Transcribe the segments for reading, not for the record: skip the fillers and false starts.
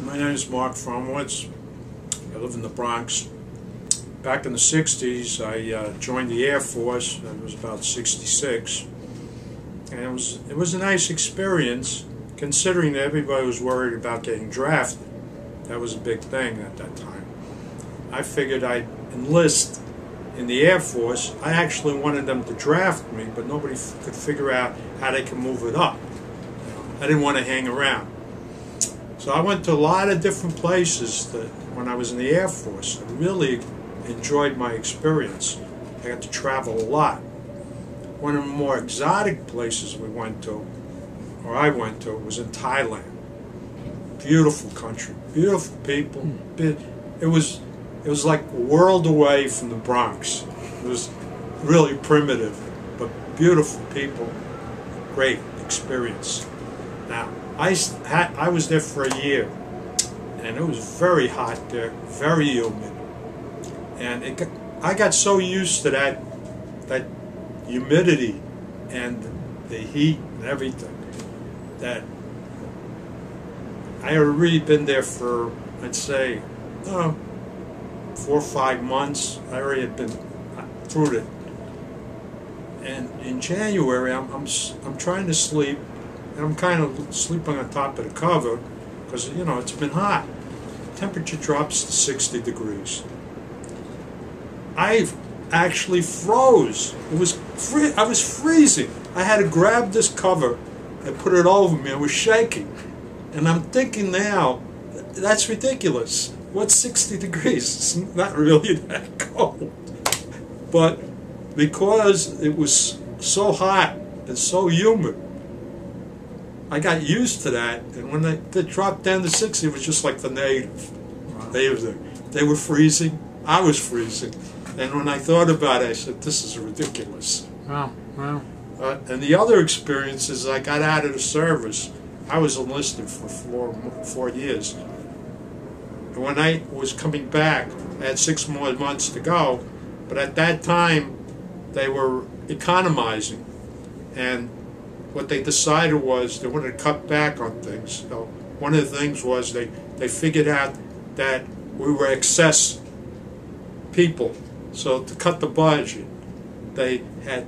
My name is Mark Fromwitz. I live in the Bronx. Back in the 60s, I joined the Air Force. I was about 66. And it was a nice experience, considering that everybody was worried about getting drafted. That was a big thing at that time. I figured I'd enlist in the Air Force. I actually wanted them to draft me, but nobody could figure out how they could move it up. I didn't want to hang around. So I went to a lot of different places when I was in the Air Force. I really enjoyed my experience. I got to travel a lot. One of the more exotic places we went to, or I went to, was in Thailand. Beautiful country, beautiful people. It was like a world away from the Bronx. It was really primitive, but beautiful people. Great experience. Now, I was there for a year, and it was very hot there, very humid, and I got so used to that humidity and the heat and everything that I had already been there for, I'd say, 4 or 5 months. I already had been through it, and in January I'm trying to sleep. And I'm kind of sleeping on top of the cover because, you know, it's been hot. Temperature drops to 60 degrees. I actually froze. I was freezing. I had to grab this cover and put it over me. I was shaking. And I'm thinking now, that's ridiculous. What's 60 degrees? It's not really that cold. But because it was so hot and so humid, I got used to that, and when they dropped down to 60, it was just like the natives. Wow. They were freezing, I was freezing, and when I thought about it, I said, this is ridiculous. Wow, wow. And the other experience is I got out of the service. I was enlisted for four years. And when I was coming back, I had 6 more months to go, but at that time, they were economizing, and what they decided was they wanted to cut back on things. So one of the things was they figured out that we were excess people. So to cut the budget, they had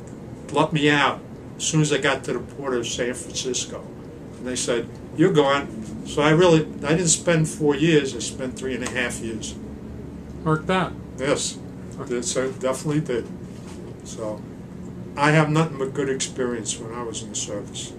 let me out as soon as I got to the port of San Francisco. And they said, you're gone. So I didn't spend 4 years, I spent 3.5 years. Worked out. Yes, so definitely did. So I have nothing but good experience when I was in the service.